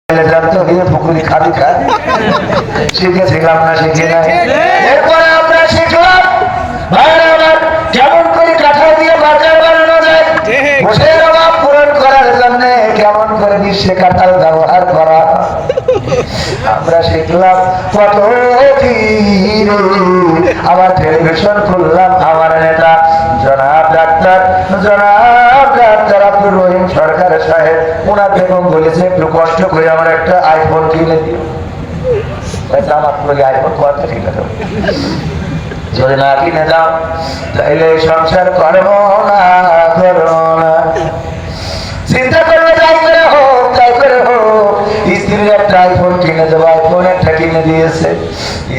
জানতো পুকুরি খাদি খায় শিখেছিলাম না শিখে নাই। এরপরে আমরা শিখলাম ভাইরা আমার কেমন করে কাঁঠাল দিয়ে বাজার বানানো যায়, বসের অভাব পূরণ করার জন্য কেমন করে বিশ্বে কাঁঠাল ব্যবহার করা। আমরা শিখলাম কত ধীরে। আবার টেলিভিশন খুললাম, আমার নেতা জনাব ডাক্তার আব্দুর রহিম সরকার সাহেব, ওনার বেগম বলেছে একটু কষ্ট করে আমার একটা আইফোন কিনে দিও। আইফোন কত ঠিক আছে, যদি না কিনে দাও তাইলে সংসার করবো না চিন্তা করবে, তাই করে হোক স্ত্রীর একটা আইফোন কিনে দেবো। আইফোন একটা কিনে দিয়েছে,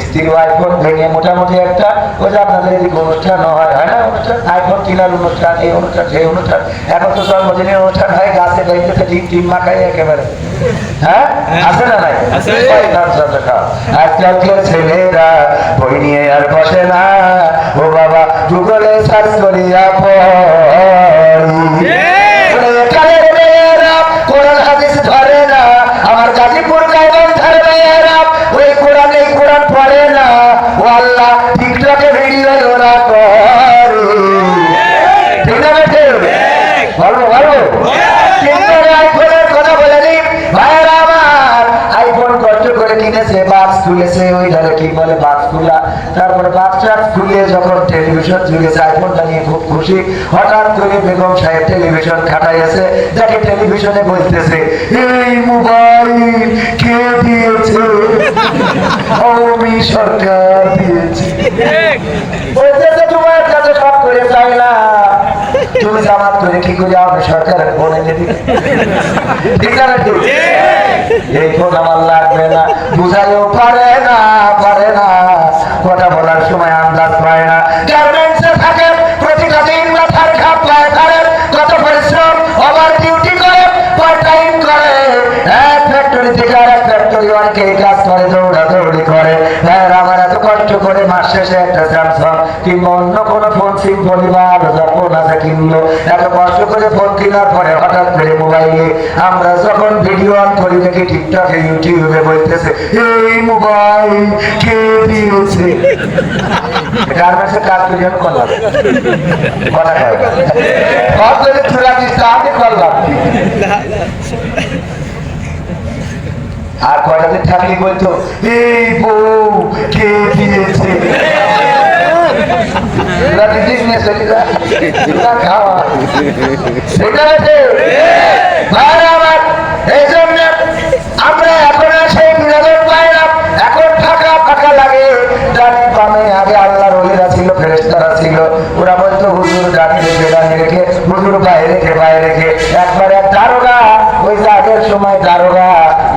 স্ত্রীর আইফোন ভেঙে মোটামুটি একটা ওই যে আপনাদের এদিকে অনুষ্ঠান হয় না, অনুষ্ঠান আইফোন কিনার অনুষ্ঠান, এই অনুষ্ঠান সেই অনুষ্ঠান। এখন তো জন্মদিনের অনুষ্ঠান হয় গাছে গাইতে টিম মাখাই একেবারে, হ্যাঁ আছে না নাই? আজকালকার ছেলেরা বই নিয়ে আর বসে না, ও বাবা গুগলে সার্চ করিয়া পড়ি। কোরআন হাদিস ধরে না, আমার গাজীপুর গাইবান্ধার মেয়েরা ওই কোরআন এই কোরআন পড়ে না, ও আল্লাহ টিকটকে ভিডিও ওরা করে। ঠিক না বেঠে? বলবো আইফোনের কথা বলে নি ভাইয়েরা আমার। আইফোন কষ্ট করে কিনেছে, বাক্স খুলেছে, ওই ধরে কি বলে বাক্স খুলা, তারপরে বাক্সটা খুলে যখন টেলিভিশন ঝুলেছে আইফোনটা নিয়ে খুব খুশি। হঠাৎ করে বেগম সাহেব টেলিভিশন খাটাইছে, যাকে টেলিভিশনে বলতেছে এই মোবাইল কে দিয়েছে? আওয়ামী সরকার দিয়েছে। বলতেছে তোমার কাছে সব করে চাইলাম, তুমি জামাত করে কি করে আওয়ামী সরকারের বনে দিবি? ঠিক না? এই ফোন আমার লাগবে না, বুঝাইও পারে না কথা বলার সময় আন্দাজ পায় না। গার্মেন্টসে থাকে, প্রতিটা দিন মাথার ঘাম পায়, কত পরিশ্রম, ওভার ডিউটি করে, পার্ট টাইম করে, এক ফ্যাক্টরি থেকে আর এক ফ্যাক্টরি অনেকে কাজ করে, দৌড়াদৌড়ি করে। আমার এত কষ্ট করে মাস শেষে একটা স্যামসাং কিংবা অন্য কোনো ফোন সিম্ফনি বা ফোন আছে কিনলো। এত কষ্ট করে ফোন কেনার পরে হঠাৎ করে মোবাইলে আমরা যখন ভিডিও অন করি দেখি টিকটকে ইউটিউবে বলতেছে এই মোবাইল কে দিয়েছে? গার্মেন্টসের কাজ করে আমি করলাম, কথা কয় চূড়া দিচ্ছে আমি করলাম। আর কয়টা দিন থাকলে বলতো এই বউ কে দিয়েছে? আমরা এখন সেই বিনোদন পাই না, এখন ফাঁকা ফাঁকা লাগে। ডানে বামে আগে আল্লাহর ওলিরা ছিল, ফেরেশতারা ছিল, ওরা বলতো হুজুর ডানে রেখে হুজুর বাইরে রেখে একবার এক দারোগা, ওই যে আগের সময় দারোগা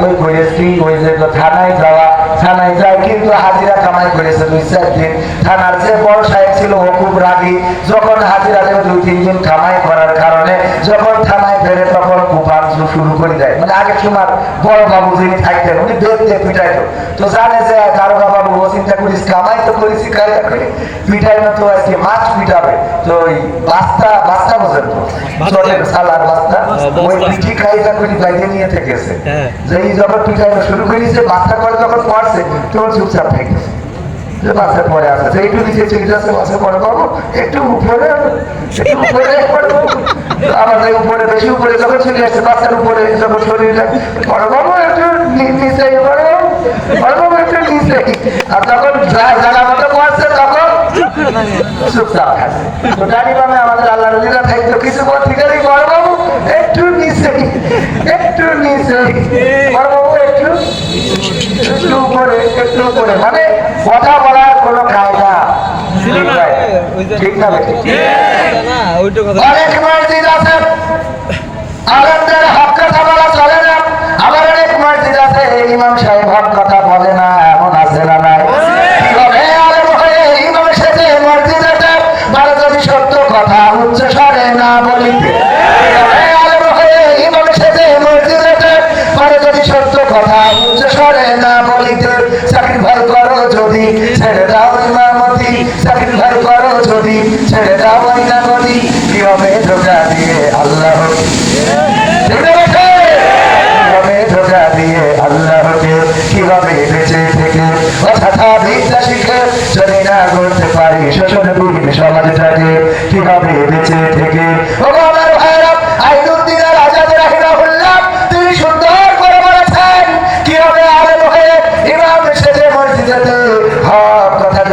ওই করেছি, ওই যে থানায় যায় কিন্তু হাজিরা কামাই করেছে 2-4 দিন। থানার যে বড় সাহেব ছিল ও খুব রাগী, যখন হাজিরা দেবে 2-3 দিন কামাই করার কারণে যখন থানায় ফেরে তখন কুপান শুরু করে দেয়। মানে আগের সময় বড় বাবু যিনি থাকতেন উনি বেদতে পিটাইতো, তো জানে যে দারোগা বাবু ও চিন্তা করিস কামাই তো করেছি কায়দা করে পিটাই না, তো আজকে মাছ পিটাবে। তো ওই বাস্তা বোঝেন তো, চলের সালার বাস্তা, ওই পিঠি কায়দা করে বাইরে নিয়ে থেকেছে। যেই যখন পিটাইনো শুরু করেছে বাস্তা করে যখন পড়ছে তখন চুপচাপ থেকেছে, যে বাসে পরে আছে একটু নিচে চলে আছে, বাসে পরে পাবো একটু উপরে পড়বো, আবার উপরে বেশি উপরে যখন চলে আসছে বাচ্চার উপরে যখন শরীরটা পরে পাবো একটু নিচে পড়বো একটু নিচে। আর তখন জায়গা মতো পড়ছে তখন চুপচাপ থাকে। তো ডানি বামে আমাদের আল্লাহ রলিরা থাকতো কিছু পর থেকে পড়বো একটু নিচে পড়বো একটু উপরে, মানে কথা বলার কোনো কায়দা ঠিক না? অনেক মসজিদ আছে আলেমদের হক কথা বলা চলে না, আবার অনেক মসজিদ আছে ইমাম সাহেব হক কথা বলে না, এমন আছে না নাই? আলেম হয়ে ইমাম সেজে মসজিদে বারো যদি সত্য কথা উচ্চ স্বরে না বলিতে, আলেম হয়ে ইমাম সেজে মসজিদে বারো যদি সত্য কথা উচ্চ স্বরে না বলিতে, স্যাক্রিফাইস করো যদি ছেড়ে দাও ইমামতি, স্যাক্রিফাইস করো যদি ছেড়ে দাও ইমামতি, কি হবে ধোঁকা দিয়ে আল্লাহ।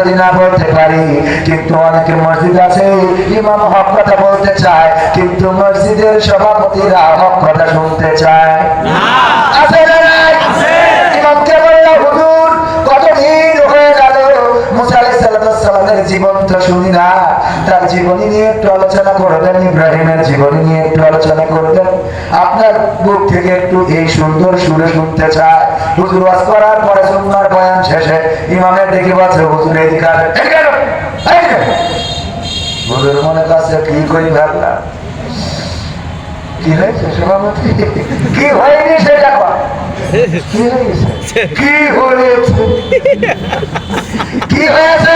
যদি না বলতে পারি, কিন্তু অনেকে মসজিদ আছে ইমাম হক কথা বলতে চায়, কিন্তু মসজিদের সভাপতিরা হক কথা শুনতে চায় আছে না নাই? ইমামকে বলল, হুজুর কতদিন হয়ে গেল মুসা আলাইহিস সালামের জীবন তো শুনি না, তার জীবনী নিয়ে একটু আলোচনা করবেন, ইব্রাহিমের জীবনী নিয়ে একটু আলোচনা করবেন, আপনার মুখ থেকে একটু এই সুন্দর সুরে শুনতে চায়। হুজুর ওয়াজ করার পরে সুন্নাহর বয়ান শেষে ইমামের দেখে বলছে, হুজুর এদিকে আসেন। হুজুর মনে করছে কি করি ভাবলাম, কি হয়েছে সভাপতি, কি হয়নি সেটা কি হয়েছে, কি হয়েছে, কি হয়েছে?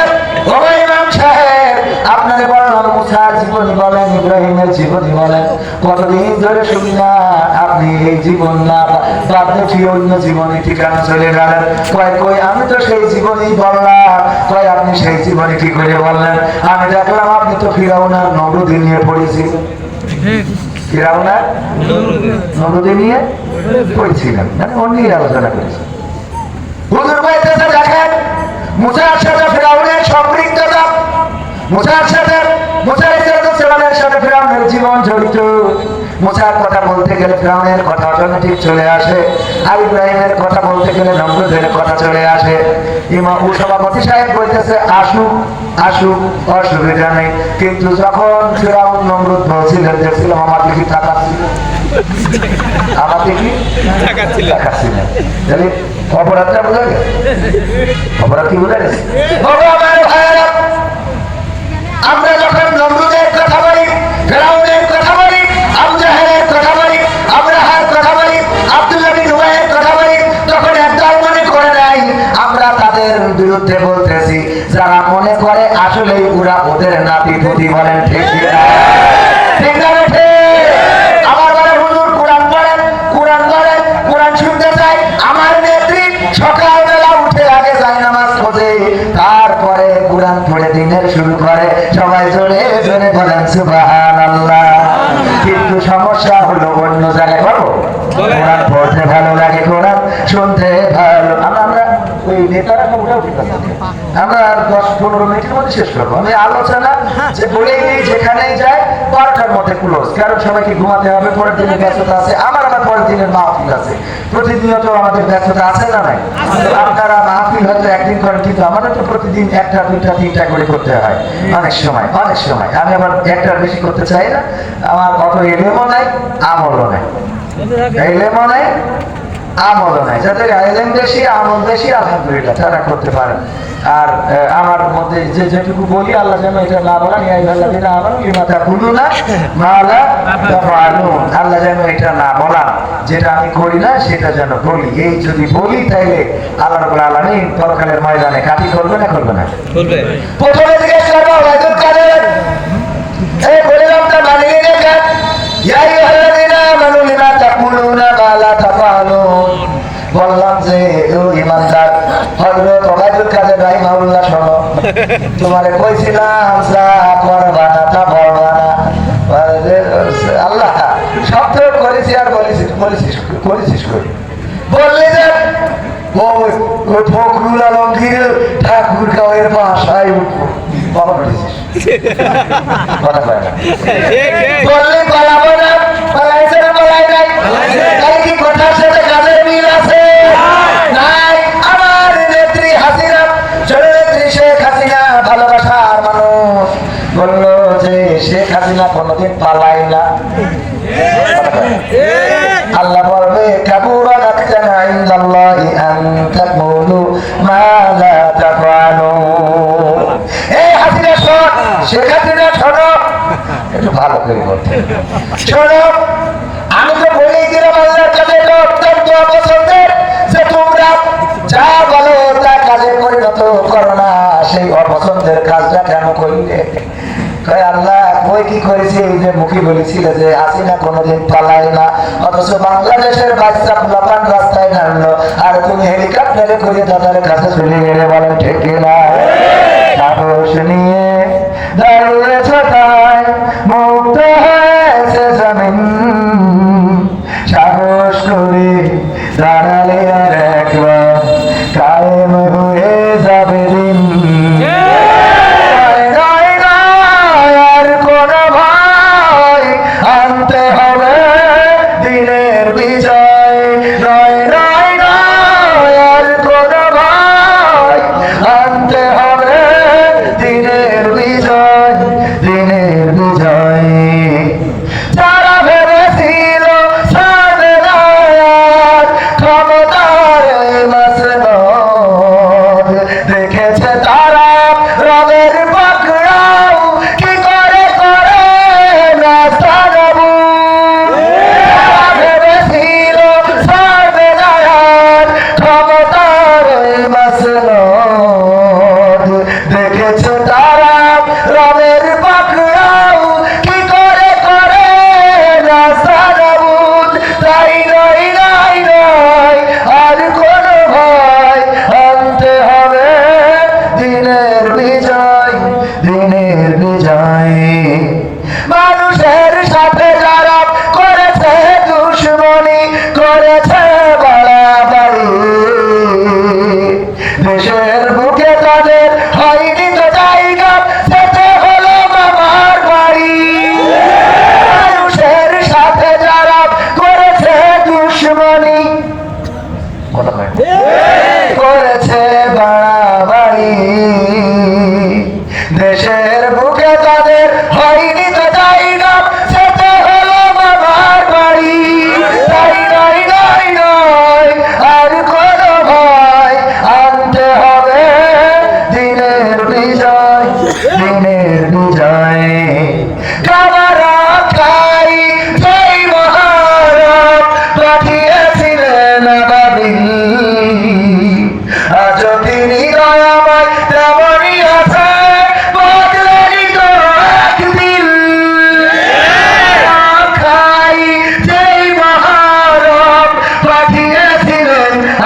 ইমাম সাহেব আপনাকে বললাম মুসার জীবনী বলেন, ইব্রাহিমের জীবনী বলেন, কতদিন ধরে শুনি না আপনি এই জীবন না বাদ দিয়ে অন্য জীবনী ঠিকানা চলে গেলেন। কই আমি তো সেই জীবনী বললাম। কই আপনি সেই জীবনী কি করে বললেন? আমি দেখলাম আপনি তো ফিরাউন আর নমরুদ নিয়ে পড়েছিলেন। ফিরাউন আর নমরুদ নিয়ে পড়েছিলেন, মানে অন্য আলোচনা করেছেন। হুজুর বলতেছে দেখেন মুসার সাথে ফিরাউনের সম্পৃক্ততা, মুসার সাথে মুসা আলাইহিস সালামের সাথে ফিরাউনের জীবন জড়িত। মুসার কথা বলতে গেলে ফিরাউনের কথা অটোমেটিক চলে আসে, আর ইব্রাহিমের কথা বলতে গেলে নমরুদের কথা চলে আসে। ইমাম সভাপতি সাহেব বলতেছে আসুক আসুক, অসুবিধা নেই, কিন্তু যখন ফিরাউন নমরুদ বলছিলেন, দেখছিলাম আমার দিকে তাকাচ্ছিল, আমার দিকে তাকাচ্ছিলেন, তাহলে অপরাধটা বোঝা গেছে, অপরাধ কি বোঝা গেছে? আমরা যখন নমরুদের কথা বলি, ফিরাউনের কথা বলি, আবু জাহেলের কথা বলি, আবরাহার কথা বলি, আব্দুল্লাহ বিন উবাইয়ের কথা বলি, তখন একদল মনে করে নাই আমরা তাদের বিরুদ্ধে বলতেছি, যারা মনে করে আসলে ওরা ওদের নাতি পুতি। বলেন ঠিক না? ঠিক না ঠিক? আমার বলে হুজুর কোরআন পড়েন, কোরআন পড়েন, কোরআন শুনতে চাই। আমার নেত্রী সকালবেলা উঠে আগে যায় নামাজ পড়ে, তারপরে কোরআন পড়ে দিনের শুরু করে। সবাই জোরে জোরে বলেন সুবহানাল্লাহ। কিন্তু সমস্যা হলো অন্য জায়গায় বলো, কোরআন পড়তে ভালো লাগে, কোরআন শুনতে ভালো। আমরা ওই নেতারা ওটাও ঠিক আছে, আমরা 10-15 মিনিটের মধ্যে শেষ করবো। আমি আলোচনা যে বলেই নেই, যেখানেই যায় 12টার মধ্যে ক্লোজ, কারণ সবাইকে ঘুমাতে হবে, পরের দিনের ব্যস্ততা আছে, আমার পরের দিনের মাহফিল আছে, প্রতিদিনত আমাদের ব্যস্ততা আছে না নাই? আপনারা মাহফিল হয়তো একদিন করেন, কিন্তু আমাদের তো প্রতিদিন 1টা 2টা 3টা করে করতে হয় অনেক সময়। আমি আবার 1টার বেশি করতে চাই না, আমার অত এলেমও নাই আমলও নাই, এলেমও নাই আমলও নাই। যাদের এলেম বেশি আমল বেশি, আলহামদুলিল্লাহ তারা করতে পারেন। আর আমার মধ্যে যে যেটুকু বলি, আল্লাহ যেন এটা না বলেন, আল্লাহ যেন এটা না বলা, যেটা আমি করি না সেটা যেন বলি। এই যদি বলি তাইলে আল্লাহ রাব্বুল আলামিন পরকালের ময়দানে কাটি করবে না, করবে না? প্রথমে জিজ্ঞেস করবো ওয়াইদুল কাদের, এই বলিলাম তা মানিয়ে রেখেন, ইয়া আইয়ুহাল্লাযীনা আমানু লিমা তাকুলুনা মা লা তাফআলুন। বললাম যে ও ঈমানদার, হযরত ওয়াইদুল কাদের রাহিমাহুল্লাহ শোনো, তোমারে কইছিলাম যা করবা না তা বলবা না। আল্লাহ শব্দ করেছি আর করেছিস করি বললি যে ফখরুল আলমগীর ঠাকুর গাঁয়ের বাসায় উঠবো, বাবা বলেছিস বললি পালাবো না, পালাইছে না পালাই নাই? তাই কি কথার সাথে কাজের মিল আছে? নাই। আমার নেত্রী হাসিনা, জননেত্রী শেখ হাসিনা ভালোবাসার মানুষ, বললো যে শেখ হাসিনা কোনোদিন পালাই না। আল্লাহ বলবে কাবুরা লাকানা ইনদাল্লাহি আন তাকুলু মা লা তাফআলুন। এই হাসিনা শোন, শেখ হাসিনা শোনো, একটু ভালো করে বলতে শোনো, আমি তো বলেই দিলাম আল্লাহর কাছে এটা অত্যন্ত অপছন্দের, যে তোমরা যা বলো তা কাজে পরিণত করো না। সেই অপছন্দের কাজটা কেন করলে? আল্লাহ ওই কি করেছে, এই যে মুখে বলেছিল যে হাসিনা কোনোদিন পালায় না, অথচ বাংলাদেশের বাচ্চা পোলাপান রাস্তায় নামলো, আর তুমি হেলিকপ্টারে করে তাদের কাছে চলে গেলে। বলেন ঠিক না? সাহস নিয়ে দাঁড়িয়েছ তাই মুক্ত হয়েছে জমিন, সাহস করে দাঁড়ালে আর একবার কায়েম হয়ে যাবে দিন।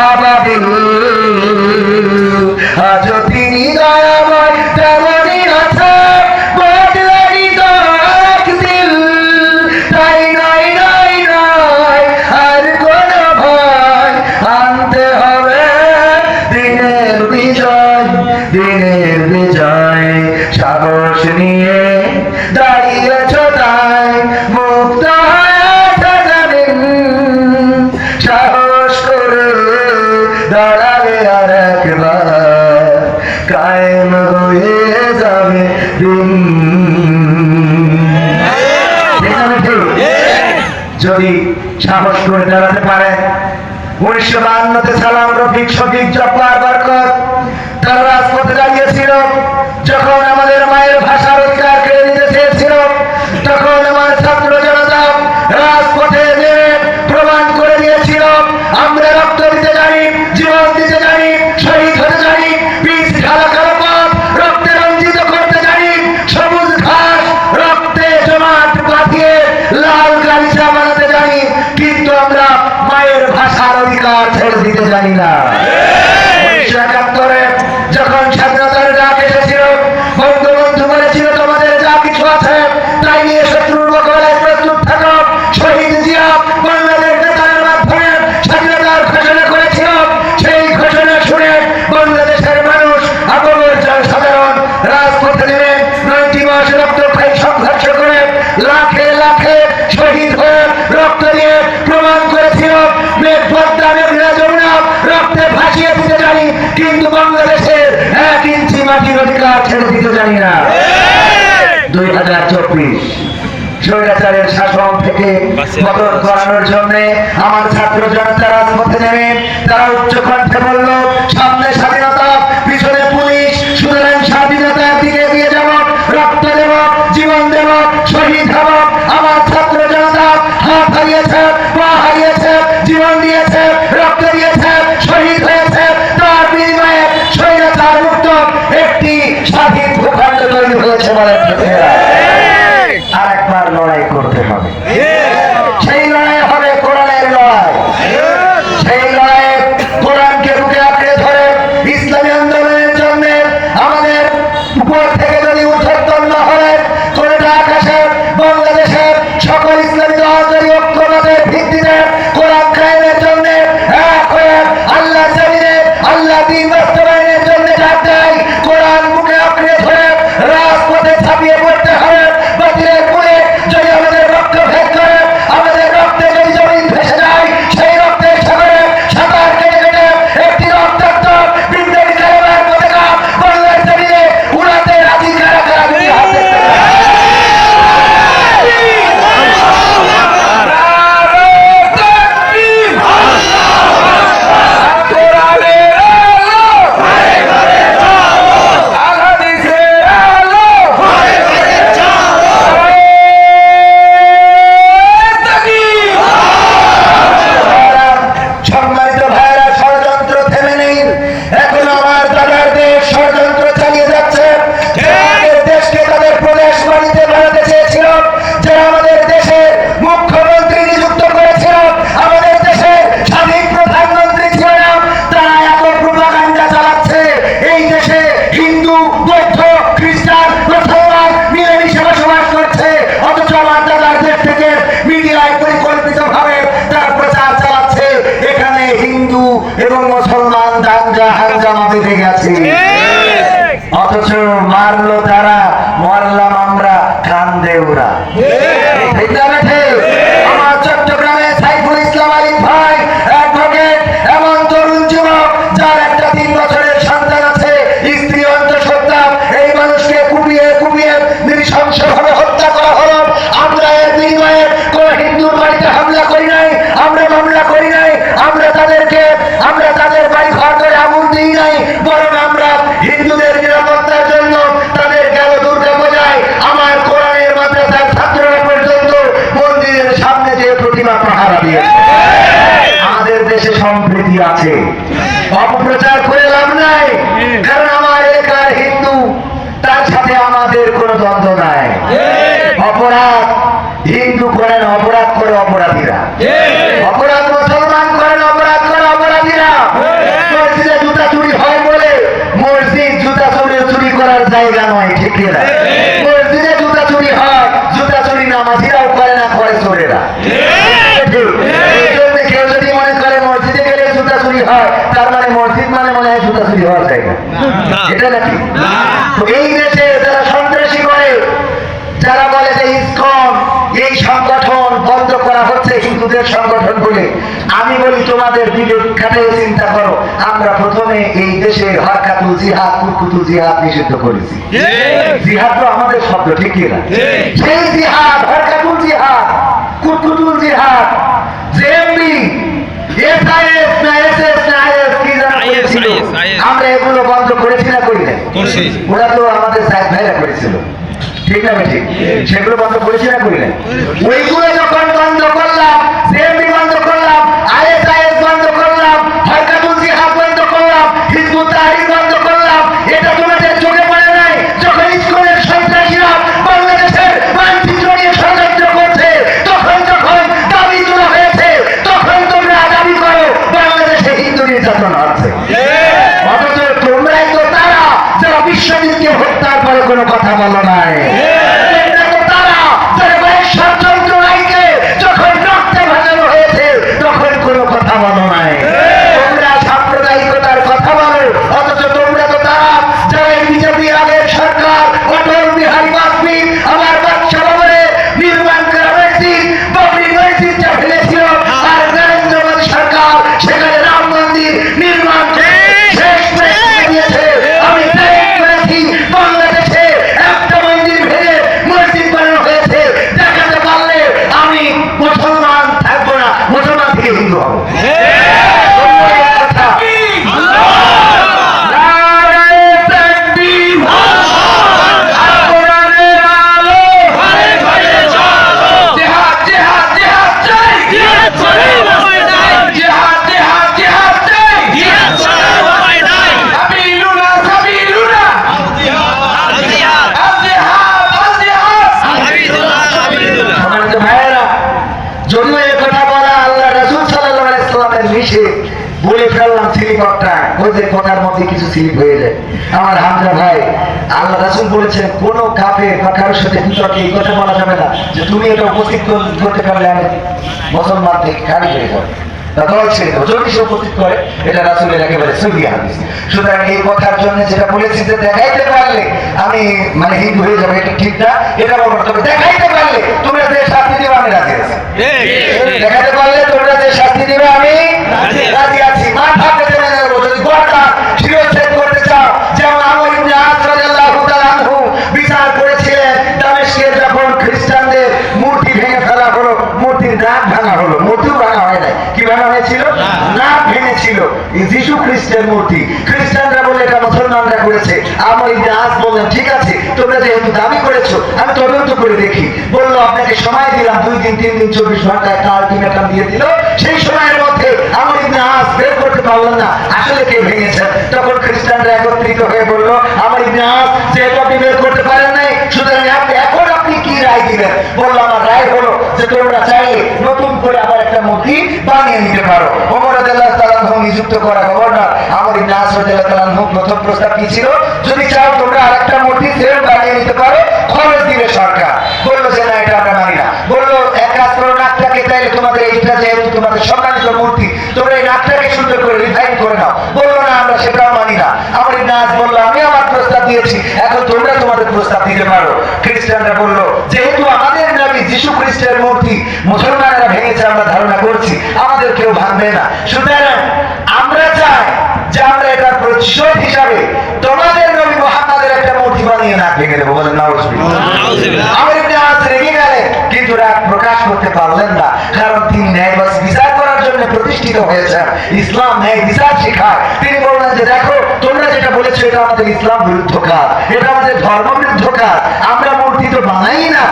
আবাবিল। আজ তিনি দয়াময় তেমনই আছে বদলানি তো একদিন। তাই নয় নয় নয় আর কোন ভয়, আনতে হবে দিনের বিজয়, দিনের বিজয়। সাহস নিয়ে দাঁড়িয়েছ তাই মুক্ত হয়েছে জামিন। সাহস করে দাঁড়াবে আর একবার, কায়েম হয়ে যাবে দিন। যদি সাহস করে দাঁড়াতে পারে। 1952-তে সালাম, রফিক, শফিক, জব্বার, বরকত তারা রাজপথে দাঁড়িয়েছিল। যখন আমাদের মায়ের ভাষার অধিকার কেড়ে নিতে চেয়েছিল, তখন আমার ছাত্র জনতা রাজপথে নেমে প্রমাণ করে দিয়েছিল আমরা রক্ত দিতে জানি, জীবন দিতে জানি, শহীদ হতে জানি, বীজ ঢালা কালো পথ রক্তে রঞ্জিত করতে জানি, সবুজ ঘাস রক্তে জমাট বাঁধিয়ে লাল গালিচা বানাতে জানি, কিন্তু আমরা মায়ের ভাষার অধিকার ছেড়ে দিতে জানি না। 1971-এ যখন স্বাধীনতার ডাক এসেছিল, বঙ্গবন্ধু বলেছিল তোমাদের যা কিছু আছে তাই নিয়ে শত্রুর মোকাবেলায় প্রস্তুত থাকো। শহীদ জিয়া বাংলাদেশ নেতার মাধ্যমে স্বাধীনতার ঘোষণা করেছিল। সেই ঘোষণা শুনে বাংলাদেশের মানুষ আপামর জনসাধারণ রাজপথে নেমে 9টি মাস রক্তক্ষয়ী সংঘর্ষ করে লাখে লাখে শহীদ হয়ে রক্ত দিয়ে প্রমাণ করেছিল মেঘপদ্মা, মেঘনা, যমুনা রক্তে ভাসিয়ে দিতে জানি, কিন্তু বাংলাদেশের 1 ইঞ্চি মাটির অধিকার ছেড়ে দিতে জানি না। 2024 স্বৈরাচারের শাসন থেকে পতন করানোর জন্য আমার ছাত্র জনতা রাজপথে নেমে তারা উচ্চ কণ্ঠে বলল, সামনে স্বাধীনতা, পিছনে পুলিশ, সুতরাং স্বাধীনতার দিকে এগিয়ে যাব, রক্ত দেব, জীবন দেব, শহীদ হব। আমার ছাত্র জনতা হাত হারিয়েছে, পা হারিয়েছে, জীবন দিয়েছে, রক্ত দিয়েছে, শহীদ হয়েছে। তার বিনিময়ে স্বৈরাচার মুক্ত একটি স্বাধীন ভূখণ্ড তৈরি হয়েছে বলে আর একবার লড়াই করতে হবে। সেই লড়াই হবে কোরআনের লড়াই। সেই লড়াইয়ে কোরআনকে বুকে আঁকড়ে ধরে ইসলামী আন্দোলনের জন্য আমাদের উপর থেকে যদি উত্তর না হলে কোনটা আকাশে বাংলাদেশের সকল ইসলামী দল যদি ঐক্যমতের ভিত্তিতে কোরআন কায়েমের জন্য এক হয়ে আল্লাহ জমিনে আল্লাহ দ্বীন বাস্তবায়নের জন্য ডাক দেয়, কোরআন বুকে আঁকড়ে ধরে রাজপথে ছাপিয়ে পড়তে হবে। বাতিলের পুরে যদি আমাদের রক্ত ভেদ করে, আমাদের রক্তে যদি জমিন ভেসে যায়, সেই রক্তের সাগরে সাঁতার কেটে কেটে একটি রক্তাক্ত বিপ্লবী কালেমার পতাকা বাংলার জমিনে উড়াতে রাজি কারা কারা দুই হাত দেখতে পারে। সম্মানিত ভাইরা, ষড়যন্ত্র থেমে নেই। এখন আমার দাদার দেশ ষড়যন্ত্র চালিয়ে যাচ্ছে। যারা আমাদের দেশকে তাদের প্রদেশ বাড়িতে বানাতে চেয়েছিল, যারা আমাদের দেশের মুখ্যমন্ত্রী নিযুক্ত করেছিল, আমাদের দেশের স্বাধীন প্রধানমন্ত্রী ছিল না, তারা এত প্রোপাগান্ডা চালাচ্ছে এই দেশে হিন্দু, বৌদ্ধ, খ্রিস্টান, মুসলমান মিলেমিশে বসবাস করছে। অথচ আমার দাদার দেশ থেকে মিডিয়ায় পরিকল্পিতভাবে তার প্রচার চালাচ্ছে এখানে হিন্দু এবং মুসলমান দাঙ্গা হাঙ্গামা বেঁধে গেছে। অথচ মারলো তারা, মরলাম আমরা, কান্দে ওরা। আমার চট্টগ্রামে সাইফুল ইসলাম আলিম ভাই অ্যাডভোকেট, এমন তরুণ যুবক যার একটা 3 বছরের সন্তান আছে, স্ত্রী অন্তঃসত্ত্বা, এই মানুষকে কুপিয়ে কুপিয়ে নৃশংসভাবে হত্যা করা হলো। আমরা এর বিনিময়ে কোন হিন্দুর বাড়িতে হামলা করি নাই, আমরা মামলা করি নাই, আমরা তাদের বাড়ি ঘর করে আগুন দিই নাই, বরং আমরা হিন্দুদের নিরাপত্তার জন্য তাদের গেল দুর্গা পূজায় আমার কোরআনের মাদ্রাসার ছাত্ররা পর্যন্ত মন্দিরের সামনে যে প্রতিমা পাহারা দিয়েছে। আমাদের দেশে সম্প্রীতি আছে, অপপ্রচার করে লাভ নাই, কারণ আমার এলাকার হিন্দু, তার সাথে আমাদের কোনো দ্বন্দ্ব নাই। অপরাধ হিন্দু করেন, অপরাধ করে অপরাধীরা, অপরাধ মুসলমান করেন, অপরাধ করে অপরাধীরা। কি না? মসজিদে জুতা চুরি হয়, জুতা চুরি নামাজিরাও করে না, করে চোরেরা। এই জন্য কেউ যদি মনে করে মসজিদে গেলে জুতা চুরি হয়, তার মানে মসজিদ মানে মনে হয় জুতা চুরি হওয়ার জায়গা, এটা নাকি? তো এই দেশে যারা সন্ত্রাসী করে, যারা বলে যে ইসকন এই সংগঠন বন্ধ করা হচ্ছে হিন্দুদের সংগঠন বলে, আমি বলি তোমাদের বিবেক খাটিয়ে চিন্তা করো, আমরা প্রথমে এই দেশে হরকাতুল জিহাদ, কুরকুতুল জিহাদ নিষিদ্ধ করেছি। জিহাদ তো আমাদের শব্দ, ঠিক কি না? সেই জিহাদ, হরকাতুল জিহাদ, কুরকুতুল জিহাদ, জেএমবি, এসআইএস না এসএস না আইএস কি জানা করেছিল, আমরা এগুলো বন্ধ করেছি না করি না? ওরা তো আমাদের সাহেব ভাইরা করেছিল, ঠিক না ঠিক? সেগুলো বন্ধ করেছি না করি না? ওইগুলো যখন বন্ধ করলাম, জেএমবি বন্ধ করলাম, আইএসআইএস বন্ধ করলাম, হরকাতুল জিহাদ বন্ধ করলাম, হিজবুত তাহরির বন্ধ করলাম, এটা তোমাদের চোখে পড়ে নাই? যখন ইসকনের সন্ত্রাসীরা বাংলাদেশের মানচিত্র নিয়ে ষড়যন্ত্র করছে, তখন যখন দাবি তোলা হয়েছে, তখন তোমরা দাবি করো বাংলাদেশে হিন্দু নির্যাতন হচ্ছে। অথচ তোমরাই তো তারা যারা বিশ্বজিৎকে হত্যার পরে কোনো কথা বলো নাই। তোমরা তো তারা যারা ষড়যন্ত্র নাইকে যখন রক্তে ভাঙানো হয়েছে তখন কোনো কথা বলো নাই। তোমরা সাম্প্রদায়িকতার কথা বলো, অথচ তোমরা তো তারা যারা বিজেপি আগের সরকার অটল বিহারী বাজপেয়ী আমার বাচ্চা বাবরে নির্মাণ করা মসজিদ, বাবরি মসজিদটা ফেলেছিল, আর নরেন্দ্র মোদী সরকার সেখানে রাম মন্দির নির্মাণ শেষ করে দিয়েছে। আমি করেছি বাংলাদেশে একটা মন্দির ভেঙে মসজিদ বানানো হয়েছে, দেখাতে পারলে আমি মুসলমান থাকবো না, মুসলমান থেকে হিন্দু হবো। বলে ফেললাম স্লিপটা, ওই যে কথার মধ্যে কিছু স্লিপ হয়ে যায়। আমার হামজা ভাই, আল্লাহ রাসূল বলেছেন কোন কাফের বা কারোর সাথে বিতর্কে এই কথা বলা যাবে না যে তুমি এটা উপস্থিত করতে পারলে আমি মুসলমান থেকে খালি হয়ে যাবো, যদি সে উপস্থিত করে, এটা রাসূলের একেবারে সহিহ হাদিস। সুতরাং এই কথার জন্য যেটা বলেছি যে দেখাইতে পারলে আমি মানে হিন্দু হয়ে যাবো, এটা ঠিক না, এটা বলবো। তবে দেখাইতে পারলে তোমরা যে শাস্তি দিবে আমি রাজি আছি। দেখাতে পারলে তোমরা যে শাস্তি দিবে আমি রাজি আছি। মাথা পেতে মেনে নেবো। যদি গোটা শিরোচ্ছেদ করতে চাও, যেমন আমর ইবনে আস রাদিয়াল্লাহু তাআলা আনহু বিচার করেছিলেন দামেস্কে, যখন খ্রিস্টানদের মূর্তি ভেঙে ফেলা হলো, মূর্তির নাক ভাঙা হলো, মূর্তিও ভাঙা হয় নাই, কি ভাঙা হয়েছিল? নাক ভেঙেছিল যিশু খ্রিস্টের মূর্তি। খ্রিস্টানরা বললে এটা মুসলমানরা করেছে। আমর ইবনে আস বললেন ঠিক আছে, তোমরা যেহেতু দাবি করেছো আমি তদন্ত করে দেখি। বললো আপনাকে সময় দিলাম 2 দিন 3 দিন 24 ঘন্টা একটা আলটিমেটাম দিয়ে দিল। সেই সময়ের মধ্যে আমর ইবনে আস বের করতে পারলেন না আসলে কে ভেঙেছেন। তখন খ্রিস্টানরা একত্রিত হয়ে বলল, আমর ইবনে আস যেহেতু আপনি বের করতে পারেন নাই, সুতরাং এখন আপনি কি রায় দিবেন? বললো আমার রায় হলো যে তোমরা চাইলে নতুন করে আবার একটা মূর্তি বানিয়ে নিতে পারো। ওমর রাদিয়াল্লাহু তাআলা নিযুক্ত করা গভর্নর আমর ইবনে আস রাদিয়াল্লাহু তাআলা প্রথম প্রস্তাব কি ছিল? যদি চাও তোমরা আরেকটা মূর্তি সেম বানিয়ে নিতে পারো, খরচ দিবে সরকার। বললো যে না, এটা আমরা মানি না। বললো এক কাজ করো, নাকটাকে চাইলে তোমাদের এইটা যেহেতু তোমাদের সম্মানিত মূর্তি, তোমরা এই নাকটাকে সুন্দর করে রিফাইন করে নাও। বললো না, আমরা সেটাও মানি না। আমর ইবনে আস বললো আমি আমার প্রস্তাব দিয়েছি, এখন তোমরা তোমাদের প্রস্তাব দিতে পারো। খ্রিস্টানরা বললো যেহেতু আমাদের নবী যিশু খ্রিস্টের মূর্তি মুসলমানেরা ভেঙেছে আমরা ধারণা করছি, আমাদের কেউ ভাঙবে না। সুতরাং আমরা চাই যে আমরা এটার প্রতিশোধ হিসাবে তোমাদের নবী মুহাম্মদের একটা মূর্তি বানিয়ে নাক ভেঙে দেবো। বলেন নাউজুবিল্লাহ। আমর ইবনে আস রেগে গেলেন, কিন্তু রাগ প্রকাশ করতে পারলেন না, কারণ তিনি ন্যায় বিচার করার জন্য প্রতিষ্ঠিত হয়েছেন। ইসলাম ন্যায় বিচার শেখায়। তিনি বললেন যে দেখো, তোমরা যেটা বলেছো এটা আমাদের ইসলাম বিরুদ্ধ কাজ, এটা আমাদের ধর্ম বিরুদ্ধ কাজ। আমরা মূর্তি তো বানাই না,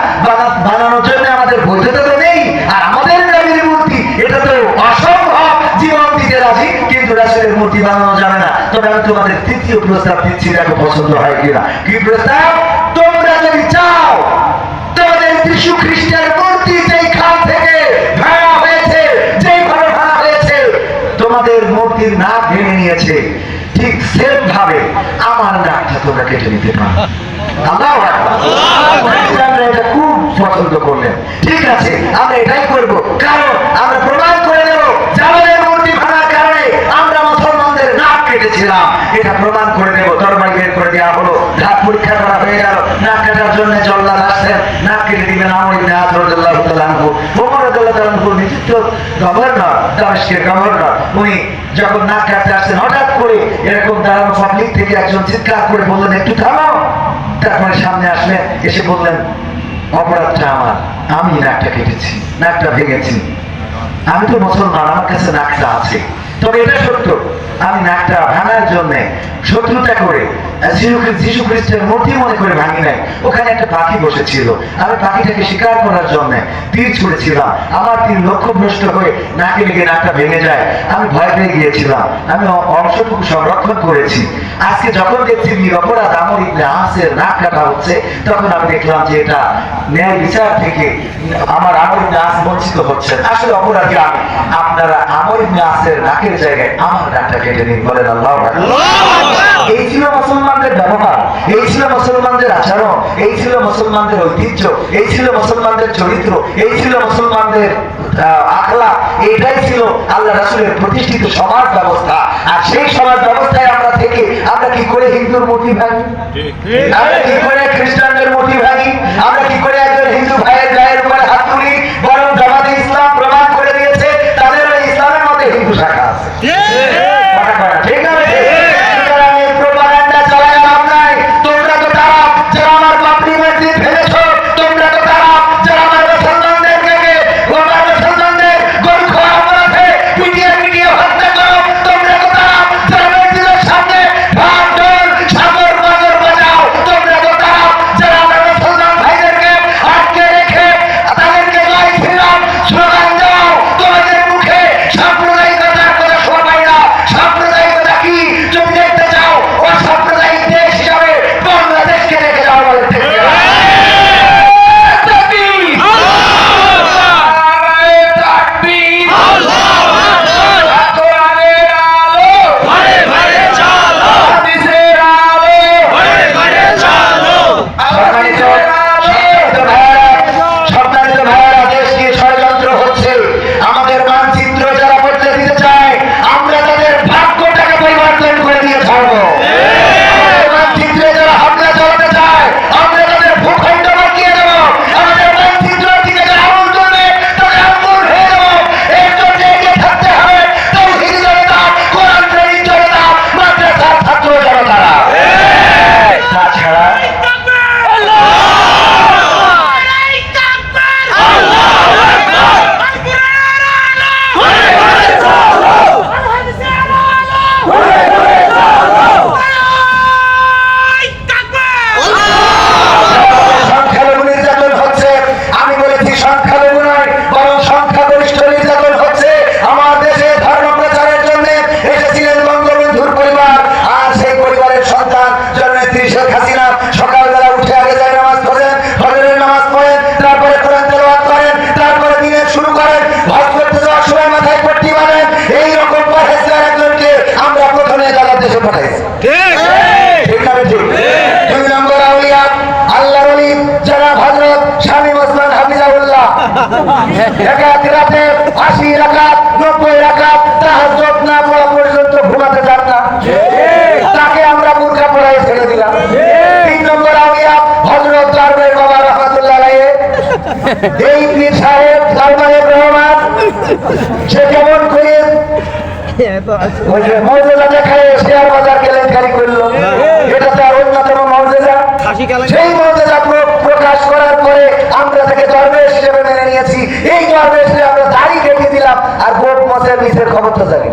বানানোর জন্য আমাদের বৈধতা তো নেই। আর আমাদের নবীর মূর্তি এটা তো অসম্ভব, জীবন দিতে রাজি, কিন্তু রাসূলের মূর্তি বানানো যাবে না। তবে আমি তোমাদের তৃতীয় প্রস্তাব দিচ্ছি, দেখো পছন্দ হয় কিনা। কি প্রস্তাব? তোমরা যদি চাও তোমাদের যিশু খ্রিস্টের মূর্তি যেই খান থেকে ভাঙা হয়েছে, যেই ঘরে ভাঙা হয়েছে, তোমাদের মূর্তির নাক ভেঙে নিয়েছে, ঠিক সেম ভাবে আমার নাকটা তোমরা কেটে নিতে পারো। আল্লাহু আকবার। খ্রিস্টানরা এটা খুব পছন্দ করলেন। ঠিক আছে, আমরা এটাই করব, কারণ আমরা প্রমাণ করে দেব জামালের মূর্তি ভাঙার কারণে আমরা মুসলমানদের নাক কেটেছিলাম, এটা প্রমাণ করে দেব। তরবারি বের করে দেওয়া হলো, ধাপ পরীক্ষা করা হয়ে গেল। নাক কাটার জন্য জল্লাদ আসছেন, নাক কেটে দিবেন আমর ইবনে আস রাদিয়াল্লাহু তাআলা আনহু। ওমর রাদিয়াল্লাহু তাআলা আনহু নিযুক্ত গভর্নর, দামেস্কের গভর্নর, উনি যখন নাক কাটতে আসছেন হঠাৎ করে এরকম দাঁড়ানো পাবলিক থেকে একজন চিৎকার করে বললেন, একটু থামাও। তারপরে সামনে আসলেন, এসে বললেন, অপরাধটা আমার, আমি নাকটা কেটেছি, নাকটা ভেঙেছি। আমি তো মুসলমান, আমার কাছে নাকটা আছে। তবে এটা সত্য, আমি নাকটা ভাঙার জন্য শত্রুতা করে যীশু খ্রিস্টের মূর্তি মনে করে ভাঙি নাই। ওখানে একটা পাখি বসেছিল, আমি পাখিটাকে শিকার করার জন্য তীর ছুঁড়েছিলাম। আমার তীর লক্ষ্যভ্রষ্ট হয়ে নাকে লেগে নাকটা ভেঙে যায়। আমি ভয় পেয়ে গিয়েছিলাম, আমি অংশটুকু সংরক্ষণ করেছি। আজকে যখন দেখছি নিরপরাধ আমর ইবনে আসের নাক কাটা হচ্ছে, তখন আমি দেখলাম যে এটা ন্যায় বিচার থেকে আমার আমর ইবনে আস বঞ্চিত হচ্ছেন। আসলে অপরাধী আমি। আপনারা আমর ইবনে আসের নাকের জায়গায় আমার নাকটা কেটে নিন, বলেন আল্লাহু আকবার। এই ছিল মুসলমানদের ব্যবহার, এই ছিল মুসলমানদের আচরণ, এই ছিল মুসলমানদের ঐতিহ্য, এই ছিল মুসলমানদের চরিত্র, এই ছিল মুসলমানদের আখলাক। এটাই ছিল আল্লাহ রাসূলের প্রতিষ্ঠিত সমাজ ব্যবস্থা। আর সেই সমাজ ব্যবস্থায় আমরা থেকে আমরা কি করে হিন্দুর মূর্তি ভাঙি, আমরা কি করে খ্রিস্টানদের মূর্তি ভাঙি, আমরা কি করে একজন হিন্দু ভাইয়ের গায়ের উপরে হাত তুলি। বরং জামাতে ইসলাম প্রমাণ করে দিয়েছে তাদের ওই ইসলামের মধ্যে হিন্দু শাখা আছে। ঠিক না? এই পীর সাহেব সালমান রহমান সে কেমন করে মর্যাদা দেখায় শেয়ার বাজার কেলেঙ্কারি করলো, এটা তার অন্যতম মর্যাদা। সেই মর্যাদা প্রকাশ করার পরে আমরা তাকে দরবেশ হিসেবে মেনে নিয়েছি। এই দরবেশে আমরা দাড়ি কেটে দিলাম আর ভোট মশার নিচের খবর তো জানি,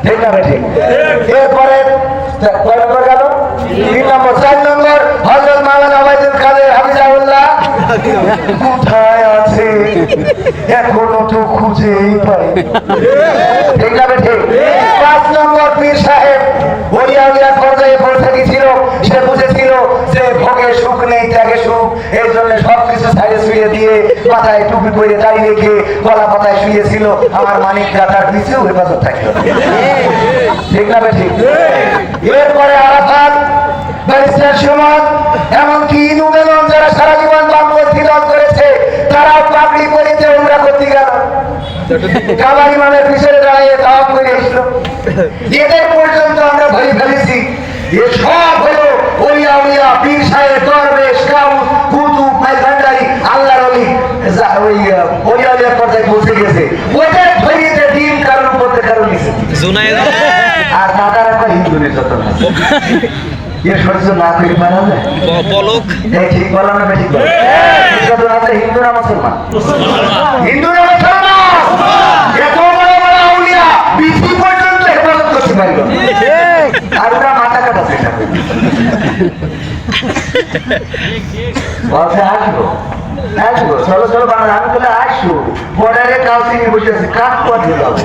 ঠিক না? ঠিক। এরপরে কয় নম্বর গেল? 3 নম্বর। 4 নম্বর হযরত মাওলানা ওবায়দুল কাদের হাফিজাহুল্লাহ কোথায় আছে এখনো তো খুঁজেই পাই, ঠিক না? ঠিক। 5 নম্বর পীর সাহেব ওলিয়া পর্যায়ে পৌঁছে গেছিল। সে বুঝেছিল যে ভোগে সুখ নেই, ত্যাগে সুখ। এই জন্য সবকিছু সাইডে শুয়ে দিয়ে মাথায় টুপি পরে দাড়ি রেখে গলা পাতায় শুয়েছিল। আমার মানিক গাতার পিছেও হেফাজত থাকতো, ঠিক না? ঠিক। এরপরে আরাফাত ব্যারিস্টার সুমন কাবার ইমামের পিছনে দাঁড়িয়ে তাওয়াফ করে এসলো। এদের পর্যন্ত আমরা ভয় ফেলেছি এ সব হলো ওলিয়া উলিয়া, পীর সাহেব, দরবেশ, গাউস, কুতুব, ভান্ডারি, আল্লাহর ওলি, ওই ওলিয়া উলিয়ার পর্যায়ে পৌঁছে গেছে। ওদের ধরিতে দিন কারণ করতে কারণ নিছে আর দাদারা কয় হিন্দুদের যত না এ সহ্য না করে পারা যায় বলক এই ঠিক বলা না ঠিক বলা যত না হিন্দুরা মুসলমান হিন্দুরা মুসলমান এত বড় বড় আউলিয়া বিসি পর্যন্ত হেফাজত করতে পারলো আর ওরা মাথা কাটা চেষ্টা করে বলছে আসবো আসবো চলো চলো বাংলা আমি বলে আসবো বর্ডারে কাউন্সিলিং বসে আছে কাঠ পাঠিয়ে যাবো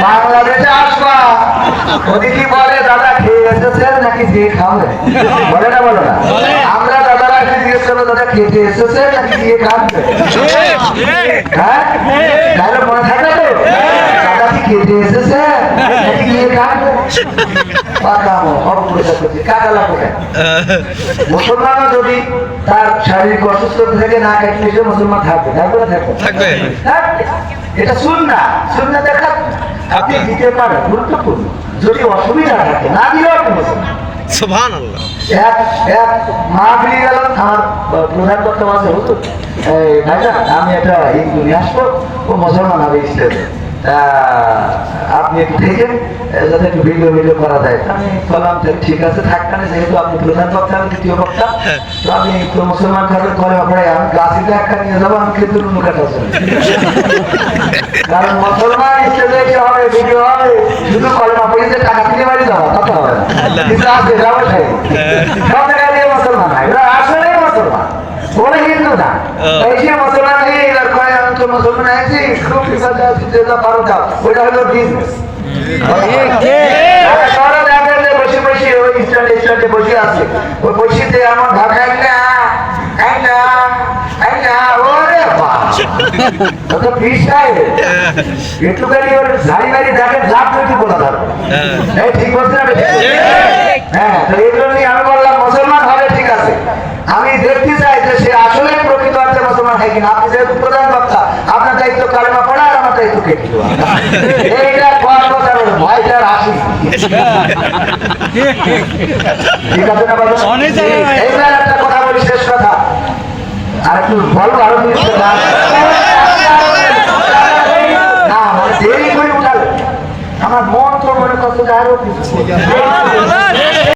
বাংলাদেশে আসবা ওদিকে বলে দাদা খেয়ে এসেছেন নাকি দিয়ে খাবে বলে না বলো না আমরা দাদারা এসে জিজ্ঞেস করবো দাদা খেতে এসেছেন নাকি দিয়ে খাবে হ্যাঁ তাহলে মনে থাকে তো দাদা কি খেতে এসেছেন নাকি দিয়ে খাবে মুসলমানও যদি তার শারীরিক অসুস্থতা থেকে না কাটলে সে মুসলমান থাকবে থাকবে না থাকবে এটা সুন্নাহ সুন্নাহ দেখা আপনি দিতে পারেন গুরুত্বপূর্ণ যদি অসুবিধা থাকে না দিলেও আপনি মুসলমান সুবহানাল্লাহ এক এক মাহফিলে গেলাম আমার প্রধান বক্তা আছে হুজুর ভাইজান আমি একটা হিন্দু নিয়ে আসবো ও মুসলমান হবে ইসলামে আপনি একটু দেখেন যাতে একটু ভিডিও করা যায় আমি বললাম ঠিক আছে থাকবেন যেহেতু আপনি প্রধান বক্তা আমি দ্বিতীয় বক্তা তো আমি তো মুসলমান খাবেন করে পড়ে আমি গাছিতে একটা নিয়ে যাবো আমি কিন্তু নুনু কাটা কারণ মুসলমান স্টেজে হবে ভিডিও হবে শুধু কলেমা পড়ে যে টাকা কিনে বাড়ি যাওয়া কথা হবে না কিন্তু আছে ব্যবসায়ী সব জায়গায় দিয়ে মুসলমান হয় এরা আসলে মুসলমান বলে হিন্দু না এই যে মুসলমান হয়ে এবার কয় আমি তো মুসলমান আছি খুব বিপদে আছি যেটা পারো যাও ওইটা হলো বিজনেস বসে বসে ওই স্ট্যান্ডে বসে আছে ওই বসিতে আমার ঢাকায় না ওরে বাবা পিস সাহেব একটু গাড়ি ওর ঝাড়ি মারি দেখেন লাভ করতে বলা থাকবে এই ঠিক বলছে না হ্যাঁ তো এগুলো নিয়ে আমি বললাম মুসলমান হবে ঠিক আছে আমি দেখতে চাই যে সে আসলে প্রকৃত অর্থে মুসলমান হয় কিনা আপনি যেহেতু প্রধান বক্তা আপনার দায়িত্ব কালেমা পড়া আর আমার দায়িত্ব কেটে দেওয়া এইটা করবো তার ভয়টার আসি ঠিক আছে না বলো এইবার একটা কথা বলি শেষ কথা আর একটু বলবো আরো